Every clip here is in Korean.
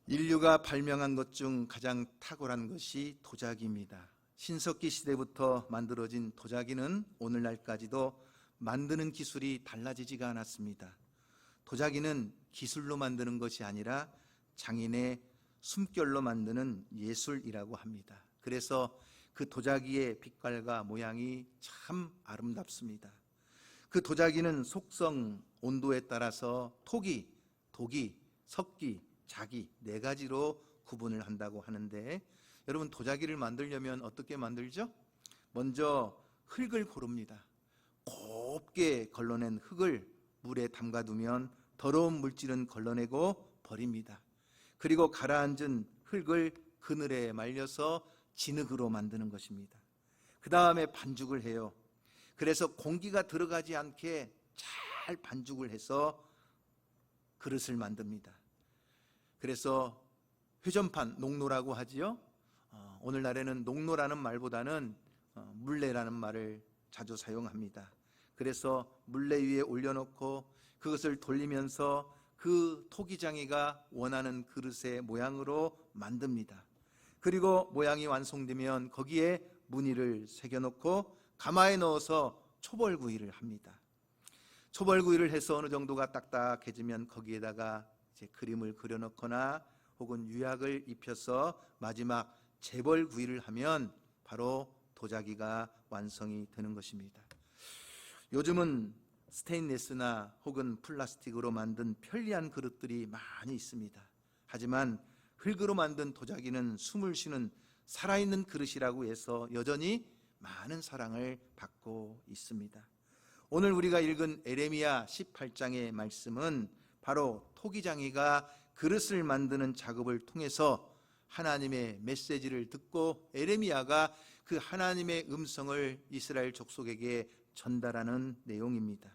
인류가 발명한 것 중 가장 탁월한 것이 도자기입니다. 신석기 시대부터 만들어진 도자기는 오늘날까지도 만드는 기술이 달라지지가 않았습니다. 도자기는 기술로 만드는 것이 아니라 장인의 숨결로 만드는 예술이라고 합니다. 그래서 그 도자기의 빛깔과 모양이 참 아름답습니다. 그 도자기는 속성, 온도에 따라서 토기, 도기, 석기, 자기 네 가지로 구분을 한다고 하는데, 여러분 도자기를 만들려면 어떻게 만들죠? 먼저 흙을 고릅니다. 곱게 걸러낸 흙을 물에 담가두면 더러운 물질은 걸러내고 버립니다. 그리고 가라앉은 흙을 그늘에 말려서 진흙으로 만드는 것입니다. 그 다음에 반죽을 해요. 그래서 공기가 들어가지 않게 잘 반죽을 해서 그릇을 만듭니다. 그래서 회전판, 농로라고 하지요. 오늘날에는 농로라는 말보다는 물레라는 말을 자주 사용합니다. 그래서 물레 위에 올려놓고 그것을 돌리면서 그 토기장이가 원하는 그릇의 모양으로 만듭니다. 그리고 모양이 완성되면 거기에 무늬를 새겨놓고 가마에 넣어서 초벌구이를 합니다. 초벌구이를 해서 어느 정도가 딱딱해지면 거기에다가 이제 그림을 그려놓거나 혹은 유약을 입혀서 마지막 재벌구이를 하면 바로 도자기가 완성이 되는 것입니다. 요즘은 스테인리스나 혹은 플라스틱으로 만든 편리한 그릇들이 많이 있습니다. 하지만 흙으로 만든 도자기는 숨을 쉬는 살아있는 그릇이라고 해서 여전히 많은 사랑을 받고 있습니다. 오늘 우리가 읽은 에레미야 18장의 말씀은 바로 토기장이가 그릇을 만드는 작업을 통해서 하나님의 메시지를 듣고 에레미야가 그 하나님의 음성을 이스라엘 족속에게 전달하는 내용입니다.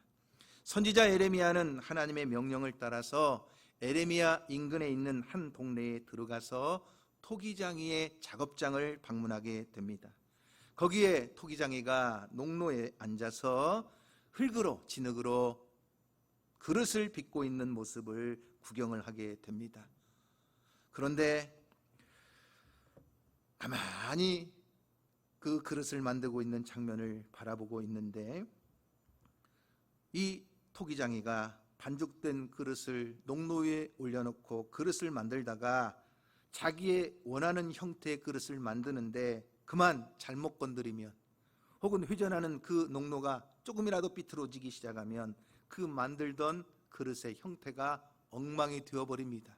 선지자 에레미야는 하나님의 명령을 따라서 에레미야 인근에 있는 한 동네에 들어가서 토기장이의 작업장을 방문하게 됩니다. 거기에 토기장이가 농로에 앉아서 흙으로, 진흙으로 그릇을 빚고 있는 모습을 구경을 하게 됩니다. 그런데 가만히 그 그릇을 만들고 있는 장면을 바라보고 있는데, 이 토기장이가 반죽된 그릇을 농로 위에 올려놓고 그릇을 만들다가 자기의 원하는 형태의 그릇을 만드는데 그만 잘못 건드리면 혹은 회전하는 그 농로가 조금이라도 삐뚤어지기 시작하면 그 만들던 그릇의 형태가 엉망이 되어버립니다.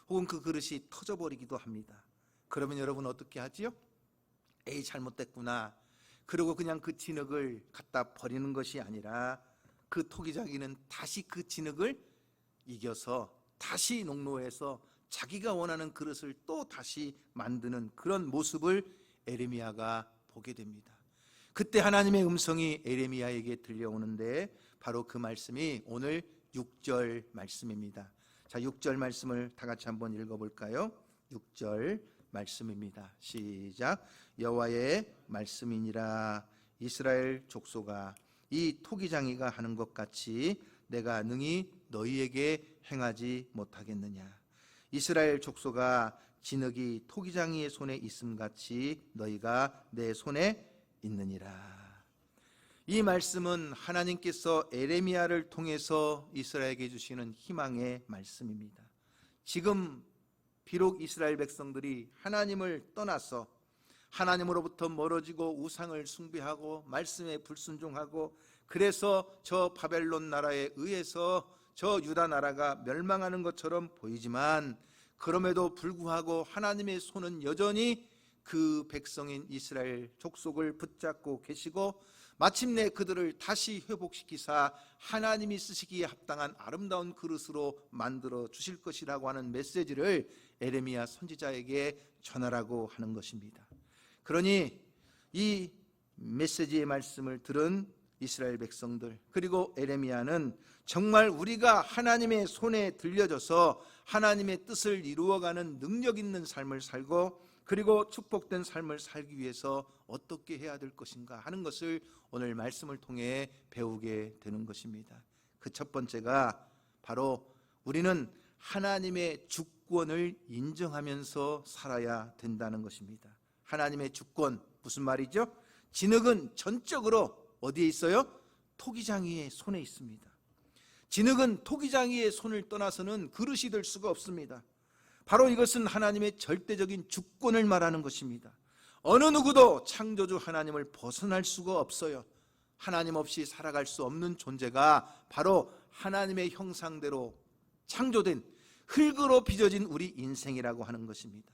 혹은 그 그릇이 터져버리기도 합니다. 그러면 여러분 어떻게 하지요? 에이, 잘못됐구나. 그리고 그냥 그 진흙을 갖다 버리는 것이 아니라 그 토기장이는 다시 그 진흙을 이겨서 다시 농로에서 자기가 원하는 그릇을 또 다시 만드는 그런 모습을 에레미야가 보게 됩니다. 그때 하나님의 음성이 에레미야에게 들려오는데 바로 그 말씀이 오늘 6절 말씀입니다. 자, 6절 말씀을 다 같이 한번 읽어볼까요? 6절 말씀입니다. 시작. 여호와의 말씀이니라. 이스라엘 족속아, 이 토기장이가 하는 것 같이 내가 능히 너희에게 행하지 못하겠느냐. 이스라엘 족속아, 진흙이 토기장이의 손에 있음같이 너희가 내 손에 있느니라. 이 말씀은 하나님께서 에레미야를 통해서 이스라엘에게 주시는 희망의 말씀입니다. 지금 비록 이스라엘 백성들이 하나님을 떠나서 하나님으로부터 멀어지고 우상을 숭배하고 말씀에 불순종하고 그래서 저 바벨론 나라에 의해서 저 유다 나라가 멸망하는 것처럼 보이지만, 그럼에도 불구하고 하나님의 손은 여전히 그 백성인 이스라엘 족속을 붙잡고 계시고 마침내 그들을 다시 회복시키사 하나님이 쓰시기에 합당한 아름다운 그릇으로 만들어 주실 것이라고 하는 메시지를 에레미야 선지자에게 전하라고 하는 것입니다. 그러니 이 메시지의 말씀을 들은 이스라엘 백성들, 그리고 에레미야는 정말 우리가 하나님의 손에 들려져서 하나님의 뜻을 이루어가는 능력 있는 삶을 살고 그리고 축복된 삶을 살기 위해서 어떻게 해야 될 것인가 하는 것을 오늘 말씀을 통해 배우게 되는 것입니다. 그 첫 번째가 바로 우리는 하나님의 죽고 주권을 인정하면서 살아야 된다는 것입니다. 하나님의 주권, 무슨 말이죠? 진흙은 전적으로 어디에 있어요? 토기장이의 손에 있습니다. 진흙은 토기장이의 손을 떠나서는 그릇이 될 수가 없습니다. 바로 이것은 하나님의 절대적인 주권을 말하는 것입니다. 어느 누구도 창조주 하나님을 벗어날 수가 없어요. 하나님 없이 살아갈 수 없는 존재가 바로 하나님의 형상대로 창조된 흙으로 빚어진 우리 인생이라고 하는 것입니다.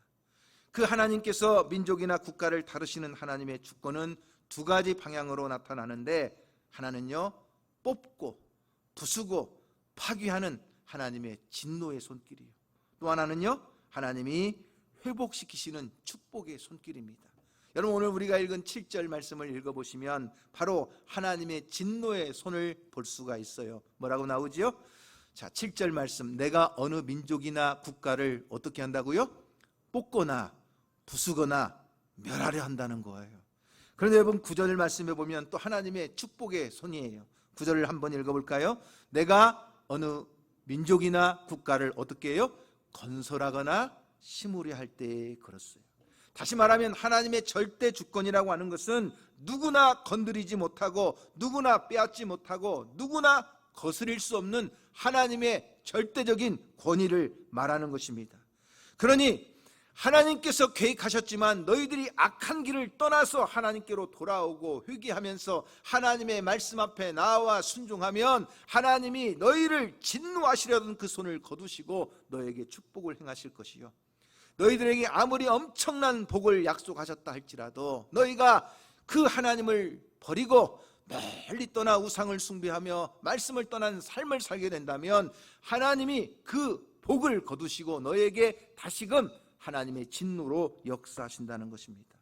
그 하나님께서 민족이나 국가를 다루시는 하나님의 주권은 두 가지 방향으로 나타나는데, 하나는요 뽑고 부수고 파괴하는 하나님의 진노의 손길이에요. 또 하나는요 하나님이 회복시키시는 축복의 손길입니다. 여러분, 오늘 우리가 읽은 7절 말씀을 읽어보시면 바로 하나님의 진노의 손을 볼 수가 있어요. 뭐라고 나오지요? 자, 7절 말씀, 내가 어느 민족이나 국가를 어떻게 한다고요? 뽑거나 부수거나 멸하려 한다는 거예요. 그런데 여러분, 9절 말씀에 보면 또 하나님의 축복의 손이에요. 9절을 한번 읽어볼까요? 내가 어느 민족이나 국가를 어떻게 해요? 건설하거나 심으려 할 때에 그렇어요. 다시 말하면 하나님의 절대 주권이라고 하는 것은 누구나 건드리지 못하고 누구나 빼앗지 못하고 누구나 거스릴 수 없는 하나님의 절대적인 권위를 말하는 것입니다. 그러니 하나님께서 계획하셨지만 너희들이 악한 길을 떠나서 하나님께로 돌아오고 회개하면서 하나님의 말씀 앞에 나와 순종하면 하나님이 너희를 진노하시려던 그 손을 거두시고 너에게 축복을 행하실 것이요, 너희들에게 아무리 엄청난 복을 약속하셨다 할지라도 너희가 그 하나님을 버리고 멀리 떠나 우상을 숭배하며 말씀을 떠난 삶을 살게 된다면 하나님이 그 복을 거두시고 너에게 다시금 하나님의 진노로 역사하신다는 것입니다.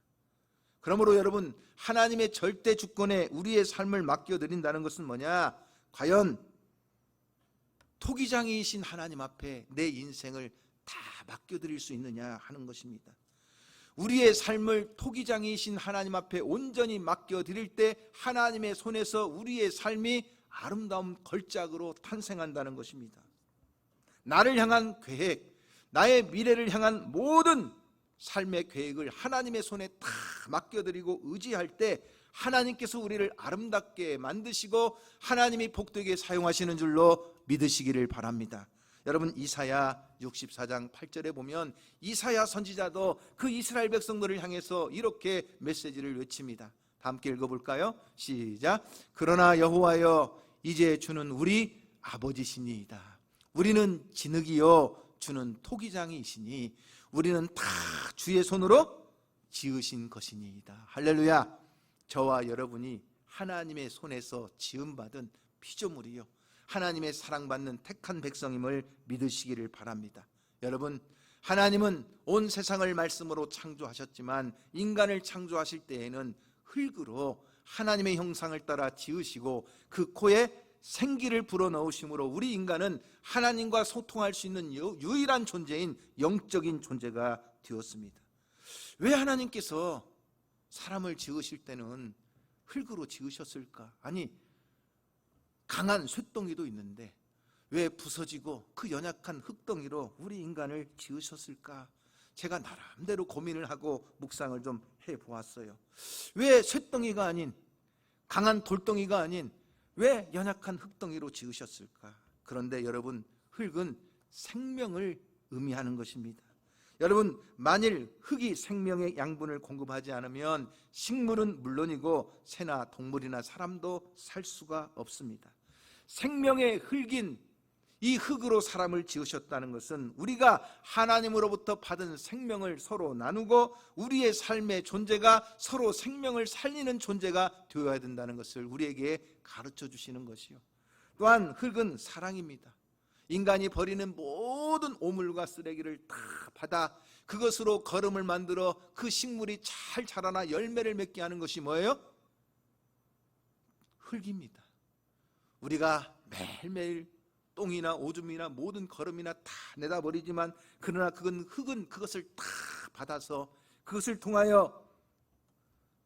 그러므로 여러분, 하나님의 절대 주권에 우리의 삶을 맡겨드린다는 것은 뭐냐? 과연 토기장이신 하나님 앞에 내 인생을 다 맡겨드릴 수 있느냐 하는 것입니다. 우리의 삶을 토기장이신 하나님 앞에 온전히 맡겨드릴 때 하나님의 손에서 우리의 삶이 아름다운 걸작으로 탄생한다는 것입니다. 나를 향한 계획, 나의 미래를 향한 모든 삶의 계획을 하나님의 손에 다 맡겨드리고 의지할 때 하나님께서 우리를 아름답게 만드시고 하나님이 복되게 사용하시는 줄로 믿으시기를 바랍니다. 여러분, 이사야 64장 8절에 보면 이사야 선지자도 그 이스라엘 백성들을 향해서 이렇게 메시지를 외칩니다. 다 함께 읽어볼까요? 시작. 그러나 여호와여, 이제 주는 우리 아버지시니이다. 우리는 진흙이요 주는 토기장이시니 우리는 다 주의 손으로 지으신 것이니이다. 할렐루야. 저와 여러분이 하나님의 손에서 지음받은 피조물이요, 하나님의 사랑받는 택한 백성임을 믿으시기를 바랍니다. 여러분, 하나님은 온 세상을 말씀으로 창조하셨지만 인간을 창조하실 때에는 흙으로 하나님의 형상을 따라 지으시고 그 코에 생기를 불어넣으심으로 우리 인간은 하나님과 소통할 수 있는 유일한 존재인 영적인 존재가 되었습니다. 왜 하나님께서 사람을 지으실 때는 흙으로 지으셨을까? 아니, 강한 쇠덩이도 있는데 왜 부서지고 그 연약한 흙덩이로 우리 인간을 지으셨을까? 제가 나름대로 고민을 하고 묵상을 좀 해보았어요. 왜 쇠덩이가 아닌, 강한 돌덩이가 아닌 왜 연약한 흙덩이로 지으셨을까? 그런데 여러분, 흙은 생명을 의미하는 것입니다. 여러분, 만일 흙이 생명의 양분을 공급하지 않으면 식물은 물론이고 새나 동물이나 사람도 살 수가 없습니다. 생명의 흙인 이 흙으로 사람을 지으셨다는 것은 우리가 하나님으로부터 받은 생명을 서로 나누고 우리의 삶의 존재가 서로 생명을 살리는 존재가 되어야 된다는 것을 우리에게 가르쳐 주시는 것이요, 또한 흙은 사랑입니다. 인간이 버리는 모든 오물과 쓰레기를 다 받아 그것으로 거름을 만들어 그 식물이 잘 자라나 열매를 맺게 하는 것이 뭐예요? 흙입니다. 우리가 매일매일 똥이나 오줌이나 모든 거름이나 다 내다 버리지만 그러나 흙은 그것을 다 받아서 그것을 통하여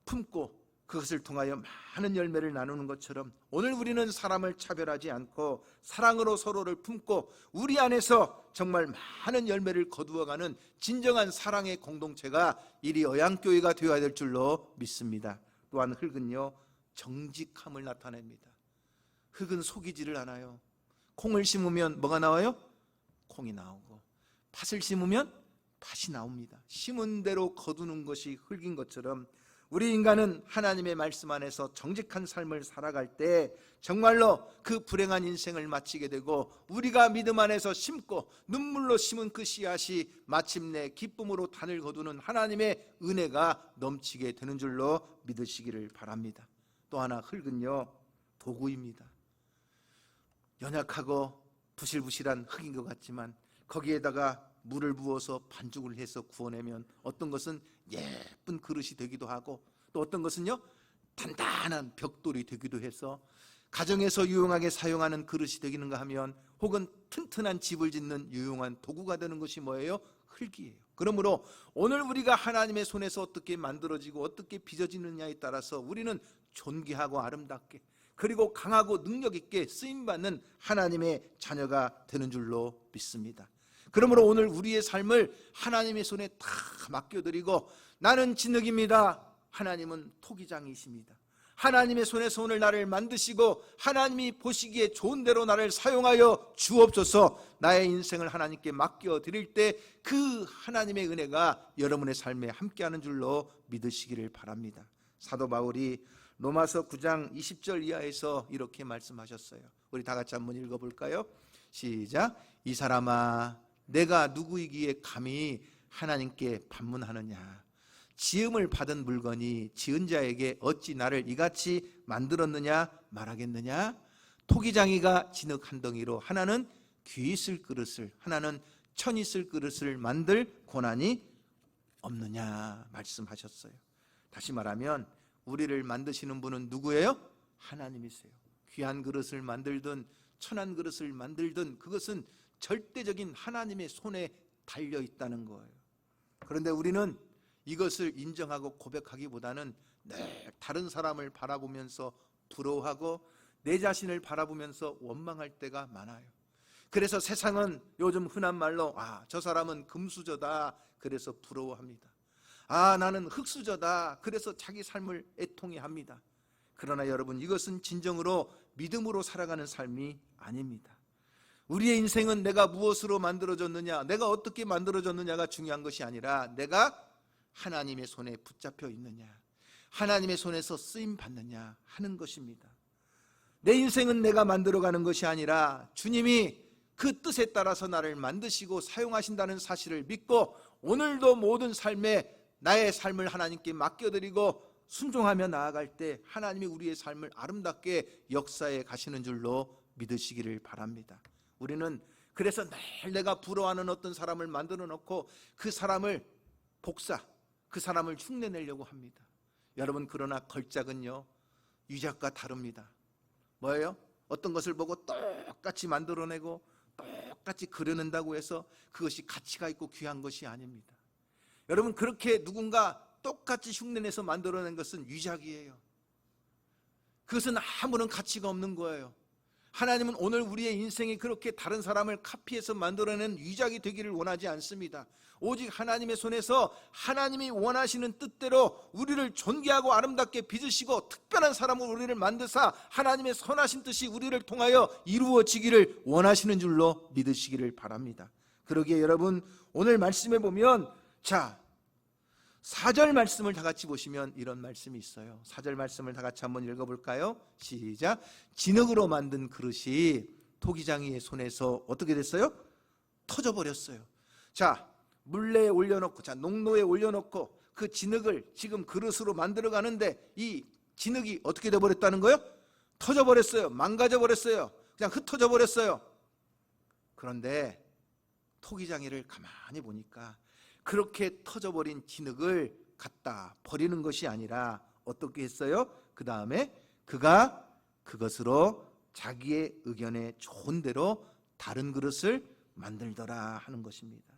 품고 그것을 통하여 많은 열매를 나누는 것처럼 오늘 우리는 사람을 차별하지 않고 사랑으로 서로를 품고 우리 안에서 정말 많은 열매를 거두어가는 진정한 사랑의 공동체가 이리 어양교회가 되어야 될 줄로 믿습니다. 또한 흙은요, 정직함을 나타냅니다. 흙은 속이지를 않아요. 콩을 심으면 뭐가 나와요? 콩이 나오고, 팥을 심으면 팥이 나옵니다. 심은 대로 거두는 것이 흙인 것처럼 우리 인간은 하나님의 말씀 안에서 정직한 삶을 살아갈 때 정말로 그 불행한 인생을 마치게 되고, 우리가 믿음 안에서 심고 눈물로 심은 그 씨앗이 마침내 기쁨으로 단을 거두는 하나님의 은혜가 넘치게 되는 줄로 믿으시기를 바랍니다. 또 하나, 흙은요, 도구입니다. 연약하고 부실부실한 흙인 것 같지만 거기에다가 물을 부어서 반죽을 해서 구워내면 어떤 것은 예쁜 그릇이 되기도 하고, 또 어떤 것은요, 단단한 벽돌이 되기도 해서 가정에서 유용하게 사용하는 그릇이 되기는가 하면, 혹은 튼튼한 집을 짓는 유용한 도구가 되는 것이 뭐예요? 흙이에요. 그러므로 오늘 우리가 하나님의 손에서 어떻게 만들어지고 어떻게 빚어지느냐에 따라서 우리는 존귀하고 아름답게, 그리고 강하고 능력 있게 쓰임받는 하나님의 자녀가 되는 줄로 믿습니다. 그러므로 오늘 우리의 삶을 하나님의 손에 다 맡겨드리고, 나는 진흙입니다, 하나님은 토기장이십니다. 하나님의 손에서 오늘 나를 만드시고 하나님이 보시기에 좋은 대로 나를 사용하여 주옵소서. 나의 인생을 하나님께 맡겨드릴 때 그 하나님의 은혜가 여러분의 삶에 함께하는 줄로 믿으시기를 바랍니다. 사도 바울이 로마서 9장 20절 이하에서 이렇게 말씀하셨어요. 우리 다 같이 한번 읽어볼까요? 시작. 이 사람아, 내가 누구이기에 감히 하나님께 반문하느냐? 지음을 받은 물건이 지은 자에게 어찌 나를 이같이 만들었느냐 말하겠느냐? 토기장이가 진흙 한 덩이로 하나는 귀 있을 그릇을, 하나는 천 있을 그릇을 만들 고난이 없느냐 말씀하셨어요. 다시 말하면 우리를 만드시는 분은 누구예요? 하나님이세요. 귀한 그릇을 만들든 천한 그릇을 만들든 그것은 절대적인 하나님의 손에 달려 있다는 거예요. 그런데 우리는 이것을 인정하고 고백하기보다는 늘 다른 사람을 바라보면서 부러워하고 내 자신을 바라보면서 원망할 때가 많아요. 그래서 세상은 요즘 흔한 말로 저 사람은 금수저다, 그래서 부러워합니다. 나는 흙수저다, 그래서 자기 삶을 애통해합니다. 그러나 여러분, 이것은 진정으로 믿음으로 살아가는 삶이 아닙니다. 우리의 인생은 내가 무엇으로 만들어졌느냐, 내가 어떻게 만들어졌느냐가 중요한 것이 아니라 내가 하나님의 손에 붙잡혀 있느냐, 하나님의 손에서 쓰임 받느냐 하는 것입니다. 내 인생은 내가 만들어가는 것이 아니라 주님이 그 뜻에 따라서 나를 만드시고 사용하신다는 사실을 믿고 오늘도 모든 삶에 나의 삶을 하나님께 맡겨드리고 순종하며 나아갈 때 하나님이 우리의 삶을 아름답게 역사해 가시는 줄로 믿으시기를 바랍니다. 우리는 그래서 늘 내가 부러워하는 어떤 사람을 만들어 놓고 그 사람을 그 사람을 흉내내려고 합니다. 여러분, 그러나 걸작은요, 유작과 다릅니다. 뭐예요? 어떤 것을 보고 똑같이 만들어내고 똑같이 그려낸다고 해서 그것이 가치가 있고 귀한 것이 아닙니다. 여러분, 그렇게 누군가 똑같이 흉내내서 만들어낸 것은 유작이에요. 그것은 아무런 가치가 없는 거예요. 하나님은 오늘 우리의 인생이 그렇게 다른 사람을 카피해서 만들어낸 유작이 되기를 원하지 않습니다. 오직 하나님의 손에서 하나님이 원하시는 뜻대로 우리를 존귀하고 아름답게 빚으시고 특별한 사람으로 우리를 만드사 하나님의 선하신 뜻이 우리를 통하여 이루어지기를 원하시는 줄로 믿으시기를 바랍니다. 그러기에 여러분, 오늘 말씀에 보면 4절 말씀을 다 같이 보시면 이런 말씀이 있어요. 4절 말씀을 다 같이 한번 읽어볼까요? 시작. 진흙으로 만든 그릇이 토기장이의 손에서 어떻게 됐어요? 터져버렸어요. 물레에 올려놓고, 농로에 올려놓고 그 진흙을 지금 그릇으로 만들어 가는데 이 진흙이 어떻게 돼버렸다는 거예요? 터져버렸어요. 망가져버렸어요. 그냥 흩어져 버렸어요. 그런데 토기장이를 가만히 보니까 그렇게 터져버린 진흙을 갖다 버리는 것이 아니라 어떻게 했어요? 그 다음에 그가 그것으로 자기의 의견에 좋은 대로 다른 그릇을 만들더라 하는 것입니다.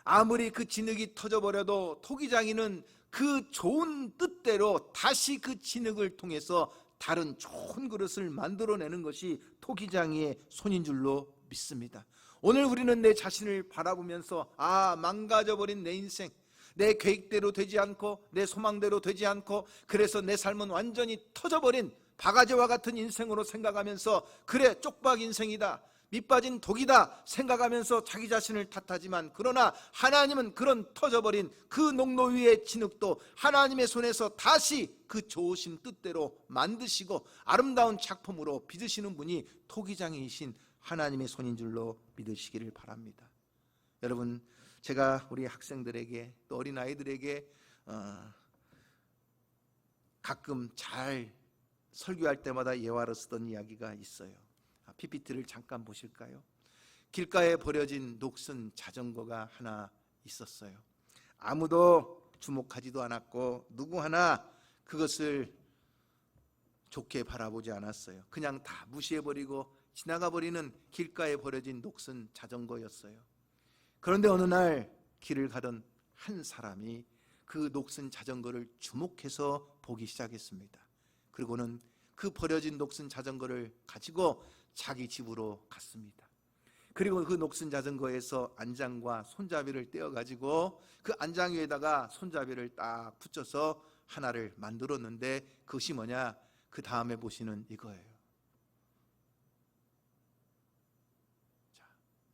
아무리 그 진흙이 터져버려도 토기장이는 그 좋은 뜻대로 다시 그 진흙을 통해서 다른 좋은 그릇을 만들어내는 것이 토기장이의 손인 줄로 믿습니다. 오늘 우리는 내 자신을 바라보면서 망가져버린 내 인생, 내 계획대로 되지 않고 내 소망대로 되지 않고, 그래서 내 삶은 완전히 터져버린 바가지와 같은 인생으로 생각하면서, 그래 쪽박 인생이다, 밑빠진 독이다 생각하면서 자기 자신을 탓하지만, 그러나 하나님은 그런 터져버린 그 농로 위의 진흙도 하나님의 손에서 다시 그 좋으신 뜻대로 만드시고 아름다운 작품으로 빚으시는 분이 토기장이신 하나님의 손인 줄로 믿으시기를 바랍니다. 여러분, 제가 우리 학생들에게 또 어린아이들에게 가끔 잘 설교할 때마다 예화로 쓰던 이야기가 있어요. PPT를 잠깐 보실까요? 길가에 버려진 녹슨 자전거가 하나 있었어요. 아무도 주목하지도 않았고 누구 하나 그것을 좋게 바라보지 않았어요. 그냥 다 무시해버리고 지나가버리는 길가에 버려진 녹슨 자전거였어요. 그런데 어느 날 길을 가던 한 사람이 그 녹슨 자전거를 주목해서 보기 시작했습니다. 그리고는 그 버려진 녹슨 자전거를 가지고 자기 집으로 갔습니다. 그리고 그 녹슨 자전거에서 안장과 손잡이를 떼어가지고 그 안장 위에다가 손잡이를 딱 붙여서 하나를 만들었는데, 그것이 뭐냐? 그 다음에 보시는 이거예요.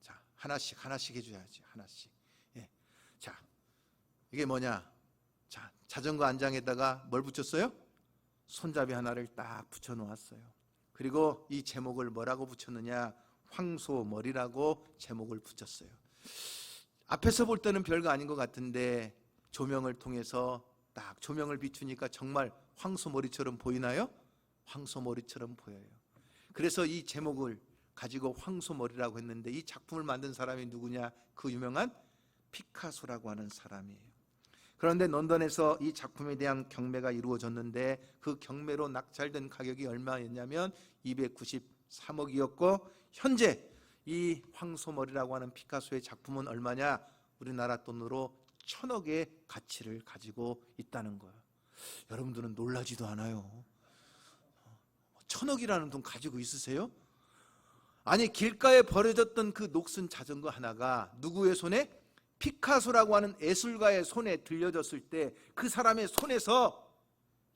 자, 하나씩 해줘야지. 하나씩. 예. 자, 이게 뭐냐? 자, 자전거 안장에다가 뭘 붙였어요? 손잡이 하나를 딱 붙여 놓았어요. 그리고 이 제목을 뭐라고 붙였느냐? 황소머리라고 제목을 붙였어요. 앞에서 볼 때는 별거 아닌 것 같은데 조명을 통해서 딱 조명을 비추니까 정말 황소머리처럼 보이나요? 황소머리처럼 보여요. 그래서 이 제목을 가지고 황소머리라고 했는데, 이 작품을 만든 사람이 누구냐? 그 유명한 피카소라고 하는 사람이에요. 그런데 런던에서 이 작품에 대한 경매가 이루어졌는데, 그 경매로 낙찰된 가격이 얼마였냐면 293억이었고, 현재 이 황소머리라고 하는 피카소의 작품은 얼마냐? 우리나라 돈으로 1000억의 가치를 가지고 있다는 거예요. 여러분들은 놀라지도 않아요. 1000억이라는 돈 가지고 있으세요? 아니, 길가에 버려졌던 그 녹슨 자전거 하나가 누구의 손에? 피카소라고 하는 예술가의 손에 들려졌을 때 그 사람의 손에서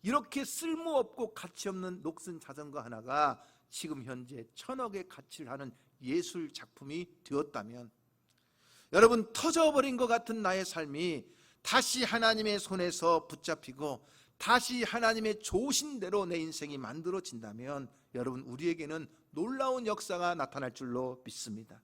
이렇게 쓸모없고 가치없는 녹슨 자전거 하나가 지금 현재 1000억의 가치를 하는 예술 작품이 되었다면, 여러분, 터져버린 것 같은 나의 삶이 다시 하나님의 손에서 붙잡히고 다시 하나님의 좋으신 대로 내 인생이 만들어진다면, 여러분, 우리에게는 놀라운 역사가 나타날 줄로 믿습니다.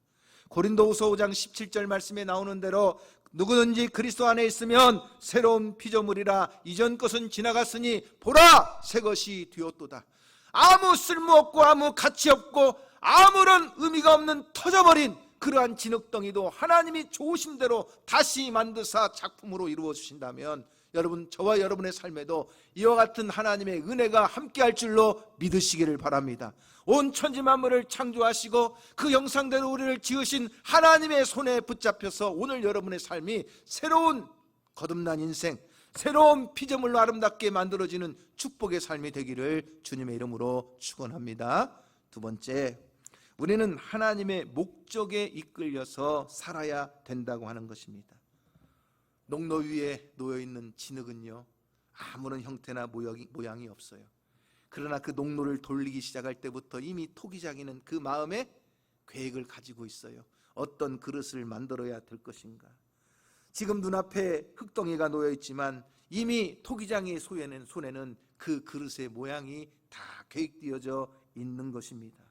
고린도후서 5장 17절 말씀에 나오는 대로 누구든지 그리스도 안에 있으면 새로운 피조물이라, 이전 것은 지나갔으니 보라 새 것이 되었도다. 아무 쓸모없고 아무 가치 없고 아무런 의미가 없는 터져버린 그러한 진흙덩이도 하나님이 좋으신 대로 다시 만드사 작품으로 이루어 주신다면, 여러분, 저와 여러분의 삶에도 이와 같은 하나님의 은혜가 함께할 줄로 믿으시기를 바랍니다. 온 천지 만물을 창조하시고 그 형상대로 우리를 지으신 하나님의 손에 붙잡혀서 오늘 여러분의 삶이 새로운 거듭난 인생, 새로운 피조물로 아름답게 만들어지는 축복의 삶이 되기를 주님의 이름으로 축원합니다. 두 번째, 우리는 하나님의 목적에 이끌려서 살아야 된다고 하는 것입니다. 농로 위에 놓여있는 진흙은요, 아무런 형태나 모양이 없어요. 그러나 그 농로를 돌리기 시작할 때부터 이미 토기장이는 그 마음에 계획을 가지고 있어요. 어떤 그릇을 만들어야 될 것인가. 지금 눈앞에 흙덩이가 놓여있지만 이미 토기장의 손에는 그 그릇의 모양이 다 계획되어져 있는 것입니다.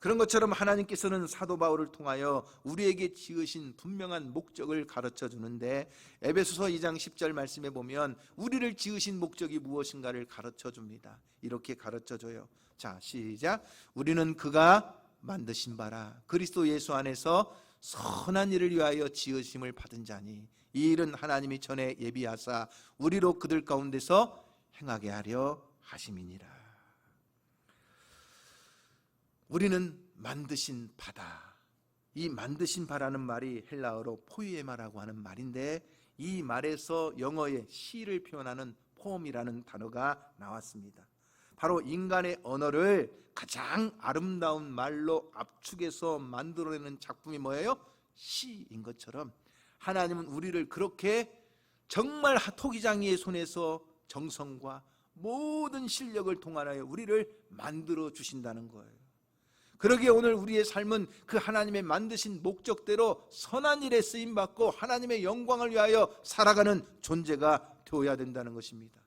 그런 것처럼 하나님께서는 사도 바울을 통하여 우리에게 지으신 분명한 목적을 가르쳐 주는데, 에베소서 2장 10절 말씀에 보면 우리를 지으신 목적이 무엇인가를 가르쳐 줍니다. 이렇게 가르쳐 줘요. 자, 시작. 우리는 그가 만드신 바라 그리스도 예수 안에서 선한 일을 위하여 지으심을 받은 자니, 이 일은 하나님이 전에 예비하사 우리로 그들 가운데서 행하게 하려 하심이니라. 우리는 만드신 바다. 이 만드신 바라는 말이 헬라어로 포이에마라고 하는 말인데, 이 말에서 영어의 시를 표현하는 폼이라는 단어가 나왔습니다. 바로 인간의 언어를 가장 아름다운 말로 압축해서 만들어내는 작품이 뭐예요? 시인 것처럼 하나님은 우리를 그렇게 정말 토기장이의 손에서 정성과 모든 실력을 동원하여 우리를 만들어 주신다는 거예요. 그러기에 오늘 우리의 삶은 그 하나님의 만드신 목적대로 선한 일에 쓰임받고 하나님의 영광을 위하여 살아가는 존재가 되어야 된다는 것입니다.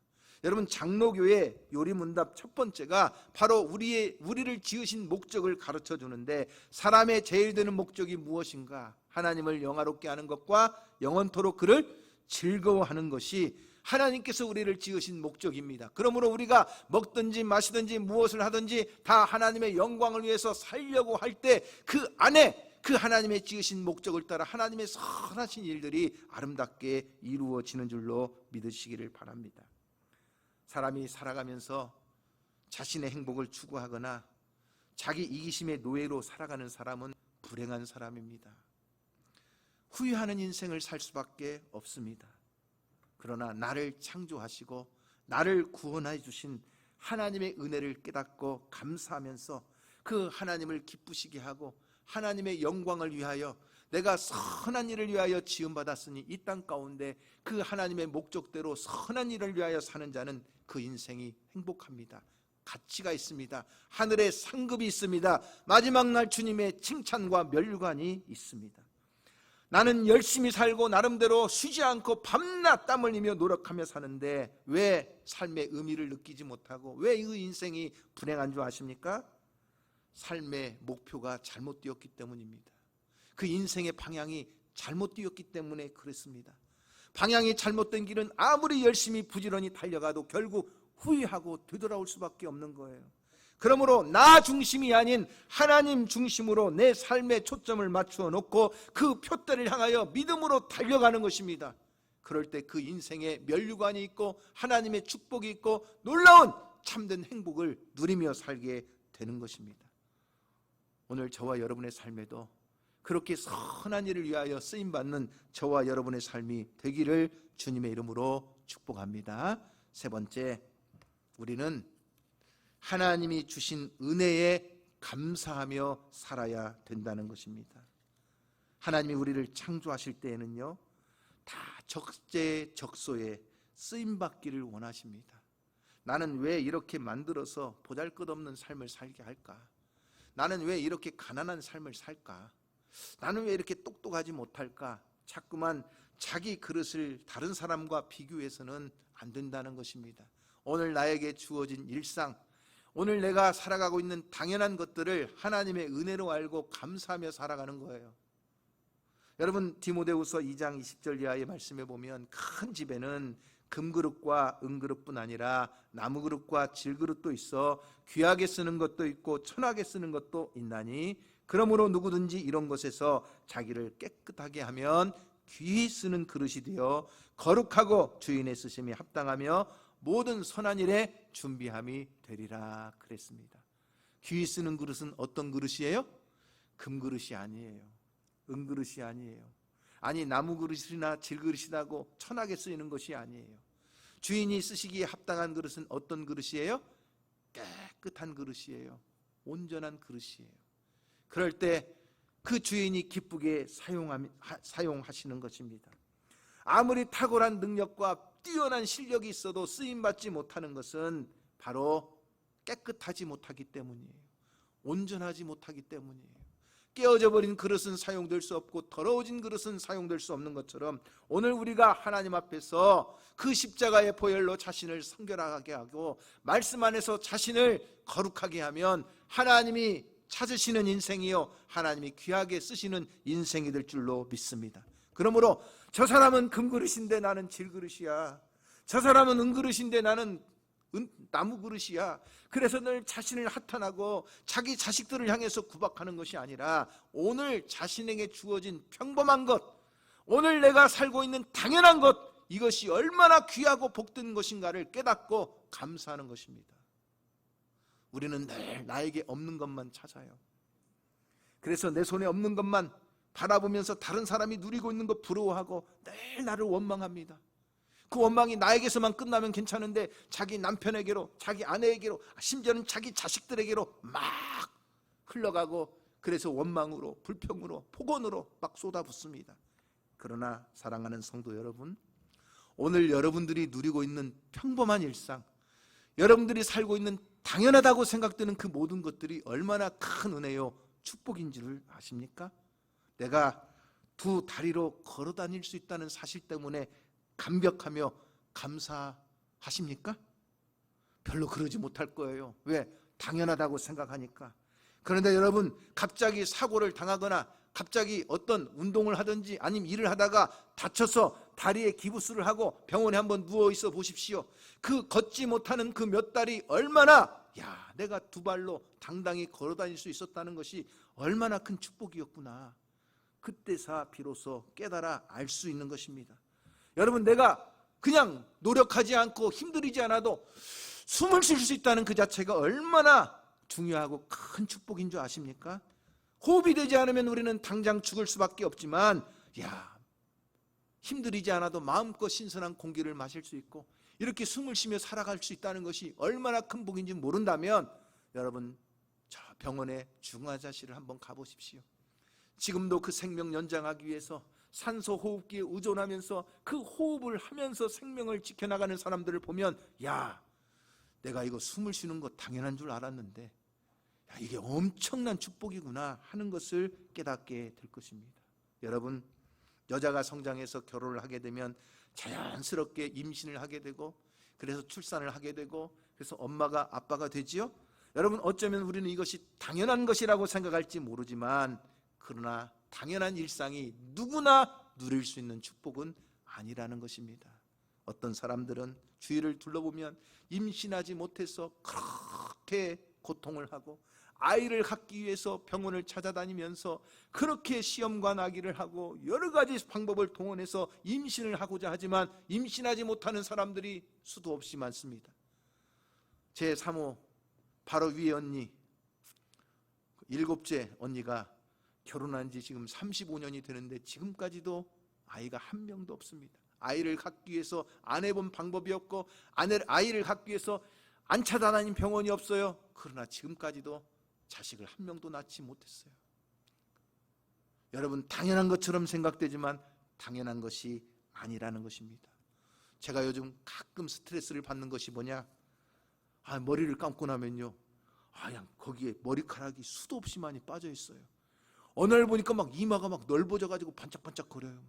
여러분, 장로교의 요리문답 첫 번째가 바로 우리를 지으신 목적을 가르쳐 주는데, 사람의 제일 되는 목적이 무엇인가? 하나님을 영화롭게 하는 것과 영원토록 그를 즐거워하는 것이 하나님께서 우리를 지으신 목적입니다. 그러므로 우리가 먹든지 마시든지 무엇을 하든지 다 하나님의 영광을 위해서 살려고 할 때 그 안에 그 하나님의 지으신 목적을 따라 하나님의 선하신 일들이 아름답게 이루어지는 줄로 믿으시기를 바랍니다. 사람이 살아가면서 자신의 행복을 추구하거나 자기 이기심의 노예로 살아가는 사람은 불행한 사람입니다. 후회하는 인생을 살 수밖에 없습니다. 그러나 나를 창조하시고 나를 구원해 주신 하나님의 은혜를 깨닫고 감사하면서 그 하나님을 기쁘시게 하고 하나님의 영광을 위하여 내가 선한 일을 위하여 지음받았으니 이 땅 가운데 그 하나님의 목적대로 선한 일을 위하여 사는 자는 그 인생이 행복합니다. 가치가 있습니다. 하늘의 상급이 있습니다. 마지막 날 주님의 칭찬과 멸관이 있습니다. 나는 열심히 살고 나름대로 쉬지 않고 밤낮 땀 흘리며 노력하며 사는데 왜 삶의 의미를 느끼지 못하고 왜 이 인생이 불행한 줄 아십니까? 삶의 목표가 잘못되었기 때문입니다. 그 인생의 방향이 잘못되었기 때문에 그렇습니다. 방향이 잘못된 길은 아무리 열심히 부지런히 달려가도 결국 후회하고 되돌아올 수밖에 없는 거예요. 그러므로 나 중심이 아닌 하나님 중심으로 내 삶의 초점을 맞추어 놓고 그 표대를 향하여 믿음으로 달려가는 것입니다. 그럴 때 그 인생에 면류관이 있고 하나님의 축복이 있고 놀라운 참된 행복을 누리며 살게 되는 것입니다. 오늘 저와 여러분의 삶에도 그렇게 선한 일을 위하여 쓰임받는 저와 여러분의 삶이 되기를 주님의 이름으로 축복합니다. 세 번째, 우리는 하나님이 주신 은혜에 감사하며 살아야 된다는 것입니다. 하나님이 우리를 창조하실 때에는요, 다 적재적소에 쓰임받기를 원하십니다. 나는 왜 이렇게 만들어서 보잘것없는 삶을 살게 할까? 나는 왜 이렇게 가난한 삶을 살까? 나는 왜 이렇게 똑똑하지 못할까? 자꾸만 자기 그릇을 다른 사람과 비교해서는 안 된다는 것입니다. 오늘 나에게 주어진 일상, 오늘 내가 살아가고 있는 당연한 것들을 하나님의 은혜로 알고 감사하며 살아가는 거예요. 여러분, 디모데후서 2장 20절 이하의 말씀에 보면 큰 집에는 금그릇과 은그릇뿐 아니라 나무그릇과 질그릇도 있어 귀하게 쓰는 것도 있고 천하게 쓰는 것도 있나니 그러므로 누구든지 이런 것에서 자기를 깨끗하게 하면 귀히 쓰는 그릇이 되어 거룩하고 주인의 쓰심이 합당하며 모든 선한 일에 준비함이 되리라 그랬습니다. 귀히 쓰는 그릇은 어떤 그릇이에요? 금그릇이 아니에요. 은그릇이 아니에요. 아니, 나무그릇이나 질그릇이라고 천하게 쓰이는 것이 아니에요. 주인이 쓰시기에 합당한 그릇은 어떤 그릇이에요? 깨끗한 그릇이에요. 온전한 그릇이에요. 그럴 때 그 주인이 기쁘게 사용하시는 것입니다. 아무리 탁월한 능력과 뛰어난 실력이 있어도 쓰임받지 못하는 것은 바로 깨끗하지 못하기 때문이에요. 온전하지 못하기 때문이에요. 깨어져 버린 그릇은 사용될 수 없고 더러워진 그릇은 사용될 수 없는 것처럼 오늘 우리가 하나님 앞에서 그 십자가의 보혈로 자신을 성결하게 하고 말씀 안에서 자신을 거룩하게 하면 하나님이 찾으시는 인생이요, 하나님이 귀하게 쓰시는 인생이 될 줄로 믿습니다. 그러므로 저 사람은 금그릇인데 나는 질그릇이야, 저 사람은 은그릇인데 나는 나무그릇이야, 그래서 늘 자신을 하탄하고 자기 자식들을 향해서 구박하는 것이 아니라 오늘 자신에게 주어진 평범한 것, 오늘 내가 살고 있는 당연한 것, 이것이 얼마나 귀하고 복된 것인가를 깨닫고 감사하는 것입니다. 우리는 늘 나에게 없는 것만 찾아요. 그래서 내 손에 없는 것만 바라보면서 다른 사람이 누리고 있는 것 부러워하고 늘 나를 원망합니다. 그 원망이 나에게서만 끝나면 괜찮은데 자기 남편에게로, 자기 아내에게로, 심지어는 자기 자식들에게로 막 흘러가고, 그래서 원망으로, 불평으로, 폭언으로 막 쏟아붓습니다. 그러나 사랑하는 성도 여러분, 오늘 여러분들이 누리고 있는 평범한 일상, 여러분들이 살고 있는 당연하다고 생각되는 그 모든 것들이 얼마나 큰 은혜요 축복인 줄을 아십니까? 내가 두 다리로 걸어 다닐 수 있다는 사실 때문에 감격하며 감사하십니까? 별로 그러지 못할 거예요. 왜? 당연하다고 생각하니까. 그런데 여러분, 갑자기 사고를 당하거나 갑자기 어떤 운동을 하든지 아니면 일을 하다가 다쳐서 다리에 기부스를 하고 병원에 한번 누워 있어 보십시오. 그 걷지 못하는 그 몇 달이 얼마나, 야, 내가 두 발로 당당히 걸어 다닐 수 있었다는 것이 얼마나 큰 축복이었구나. 그때서 비로소 깨달아 알 수 있는 것입니다. 여러분, 내가 그냥 노력하지 않고 힘들이지 않아도 숨을 쉴 수 있다는 그 자체가 얼마나 중요하고 큰 축복인 줄 아십니까? 호흡이 되지 않으면 우리는 당장 죽을 수밖에 없지만, 야, 힘들이지 않아도 마음껏 신선한 공기를 마실 수 있고 이렇게 숨을 쉬며 살아갈 수 있다는 것이 얼마나 큰 복인지 모른다면 여러분, 저 병원에 중환자실을 한번 가보십시오. 지금도 그 생명 연장하기 위해서 산소 호흡기에 의존하면서 그 호흡을 하면서 생명을 지켜나가는 사람들을 보면, 야, 내가 이거 숨을 쉬는 거 당연한 줄 알았는데, 야, 이게 엄청난 축복이구나 하는 것을 깨닫게 될 것입니다. 여러분, 여자가 성장해서 결혼을 하게 되면 자연스럽게 임신을 하게 되고, 그래서 출산을 하게 되고, 그래서 엄마가 아빠가 되지요. 여러분, 어쩌면 우리는 이것이 당연한 것이라고 생각할지 모르지만, 그러나 당연한 일상이 누구나 누릴 수 있는 축복은 아니라는 것입니다. 어떤 사람들은 주위를 둘러보면 임신하지 못해서 그렇게 고통을 하고, 아이를 갖기 위해서 병원을 찾아다니면서 그렇게 시험관 아기를 하고 여러 가지 방법을 동원해서 임신을 하고자 하지만 임신하지 못하는 사람들이 수도 없이 많습니다. 제 3호 바로 위에 언니, 7째 언니가 결혼한 지 지금 35년이 되는데 지금까지도 아이가 한 명도 없습니다. 아이를 갖기 위해서 안 해본 방법이 없고, 아이를 갖기 위해서 안 찾아다닌 병원이 없어요. 그러나 지금까지도 자식을 한 명도 낳지 못했어요. 여러분, 당연한 것처럼 생각되지만 당연한 것이 아니라는 것입니다. 제가 요즘 가끔 스트레스를 받는 것이 뭐냐, 머리를 감고 나면요, 그냥 거기에 머리카락이 수도 없이 많이 빠져 있어요. 어느 날 보니까 막 이마가 막 넓어져 가지고 반짝반짝 거려요.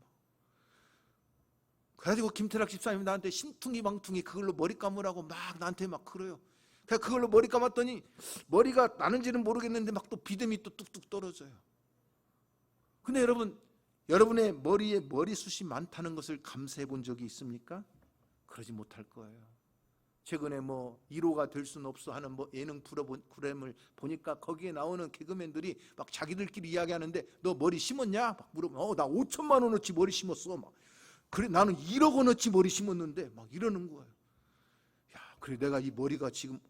그래가지고 김태락 집사님이 나한테 신퉁이방퉁이 그걸로 머리 감으라고 막 나한테 막 그래요. 그래서 그걸로 머리 감았더니 머리가 나는지는 모르겠는데 막 또 비듬이 또 뚝뚝 떨어져요. 근데 여러분, 여러분의 머리에 머리숱이 많다는 것을 감사해 본 적이 있습니까? 그러지 못할 거예요. 최근에 1호가 될 수는 없어 하는 예능 프로그램을 보니까 거기에 나오는 개그맨들이 막 자기들끼리 이야기하는데, 너 머리 심었냐? 막 물어보면, 나 5천만 원어치 머리 심었어. 막. 그래, 나는 1억 원어치 머리 심었는데 막 이러는 거예요. 야, 그래, 내가 이 머리가 지금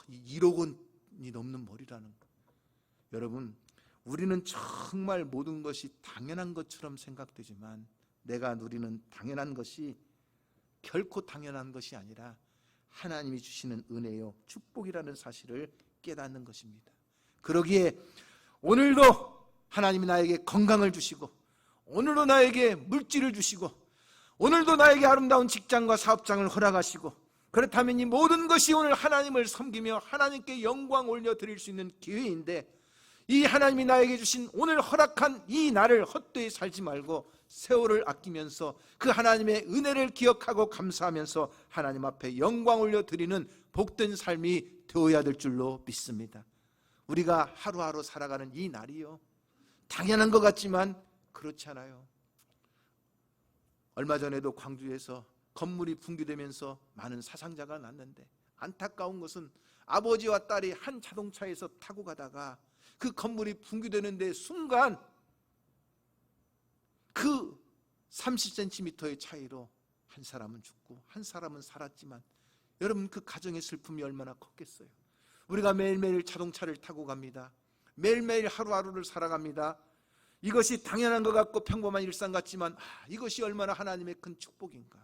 1억 원이 넘는 머리라는 거. 여러분, 우리는 정말 모든 것이 당연한 것처럼 생각되지만 내가 누리는 당연한 것이 결코 당연한 것이 아니라 하나님이 주시는 은혜요 축복이라는 사실을 깨닫는 것입니다. 그러기에 오늘도 하나님이 나에게 건강을 주시고, 오늘도 나에게 물질을 주시고, 오늘도 나에게 아름다운 직장과 사업장을 허락하시고, 그렇다면 이 모든 것이 오늘 하나님을 섬기며 하나님께 영광 올려드릴 수 있는 기회인데, 이 하나님이 나에게 주신 오늘 허락한 이 날을 헛되이 살지 말고 세월을 아끼면서 그 하나님의 은혜를 기억하고 감사하면서 하나님 앞에 영광 올려드리는 복된 삶이 되어야 될 줄로 믿습니다. 우리가 하루하루 살아가는 이 날이요, 당연한 것 같지만 그렇지 않아요. 얼마 전에도 광주에서 건물이 붕괴되면서 많은 사상자가 났는데, 안타까운 것은 아버지와 딸이 한 자동차에서 타고 가다가 그 건물이 붕괴되는데 순간 그 30cm의 차이로 한 사람은 죽고 한 사람은 살았지만, 여러분, 그 가정의 슬픔이 얼마나 컸겠어요. 우리가 매일매일 자동차를 타고 갑니다. 매일매일 하루하루를 살아갑니다. 이것이 당연한 것 같고 평범한 일상 같지만 이것이 얼마나 하나님의 큰 축복인가.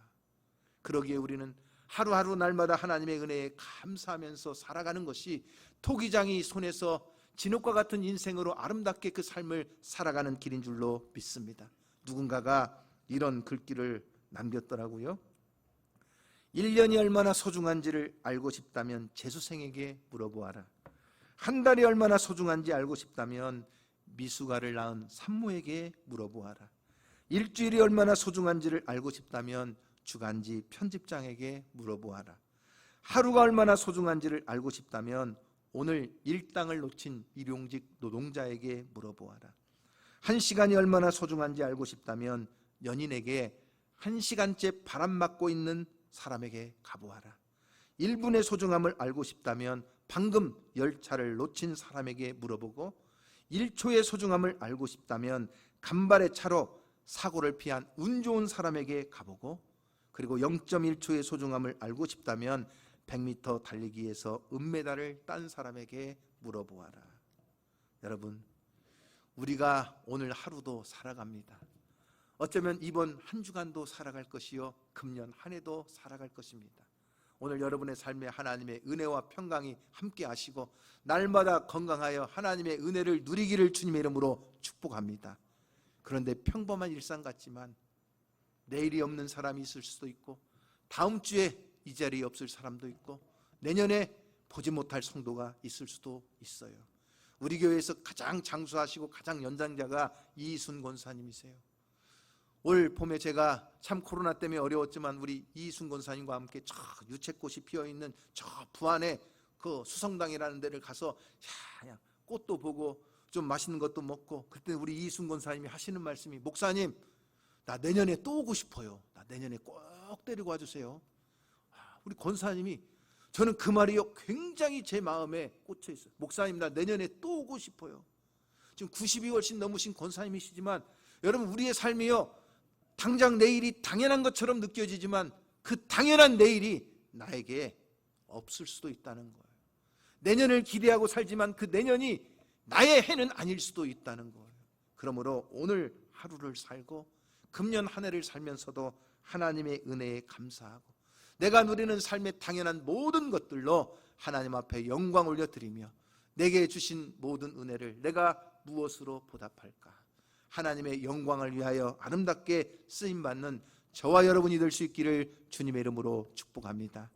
그러기에 우리는 하루하루 날마다 하나님의 은혜에 감사하면서 살아가는 것이 토기장이 손에서 진흙과 같은 인생으로 아름답게 그 삶을 살아가는 길인 줄로 믿습니다. 누군가가 이런 글귀를 남겼더라고요. 1년이 얼마나 소중한지를 알고 싶다면 재수생에게 물어보아라. 한 달이 얼마나 소중한지 알고 싶다면 미숙아를 낳은 산모에게 물어보아라. 일주일이 얼마나 소중한지를 알고 싶다면 주간지 편집장에게 물어보아라. 하루가 얼마나 소중한지를 알고 싶다면 오늘 일당을 놓친 일용직 노동자에게 물어보아라. 한 시간이 얼마나 소중한지 알고 싶다면 연인에게 한 시간째 바람 맞고 있는 사람에게 가보아라. 1분의 소중함을 알고 싶다면 방금 열차를 놓친 사람에게 물어보고 1초의 소중함을 알고 싶다면 간발의 차로 사고를 피한 운 좋은 사람에게 가보고 그리고 0.1초의 소중함을 알고 싶다면 100m 달리기에서 은메달을 딴 사람에게 물어보아라. 여러분, 우리가 오늘 하루도 살아갑니다. 어쩌면 이번 한 주간도 살아갈 것이요 금년 한 해도 살아갈 것입니다. 오늘 여러분의 삶에 하나님의 은혜와 평강이 함께 하시고 날마다 건강하여 하나님의 은혜를 누리기를 주님의 이름으로 축복합니다. 그런데 평범한 일상 같지만 내일이 없는 사람이 있을 수도 있고 다음 주에 이 자리에 없을 사람도 있고 내년에 보지 못할 성도가 있을 수도 있어요. 우리 교회에서 가장 장수하시고 가장 연장자가 이순 권사님이세요. 올 봄에 제가 참 코로나 때문에 어려웠지만 우리 이순 권사님과 함께 저 유채꽃이 피어있는 저 부안의 그 수성당이라는 데를 가서 그냥 꽃도 보고 좀 맛있는 것도 먹고 그때 우리 이순 권사님이 하시는 말씀이 목사님 나 내년에 또 오고 싶어요. 나 내년에 꼭 데리고 와주세요. 우리 권사님이 저는 그 말이요 굉장히 제 마음에 꽂혀 있어요. 목사님 나 내년에 또 오고 싶어요. 지금 90이 훨씬 넘으신 권사님이시지만 여러분 우리의 삶이요 당장 내일이 당연한 것처럼 느껴지지만 그 당연한 내일이 나에게 없을 수도 있다는 거예요. 내년을 기대하고 살지만 그 내년이 나의 해는 아닐 수도 있다는 거예요. 그러므로 오늘 하루를 살고 금년 한 해를 살면서도 하나님의 은혜에 감사하고 내가 누리는 삶의 당연한 모든 것들로 하나님 앞에 영광 올려드리며 내게 주신 모든 은혜를 내가 무엇으로 보답할까? 하나님의 영광을 위하여 아름답게 쓰임받는 저와 여러분이 될 수 있기를 주님의 이름으로 축복합니다.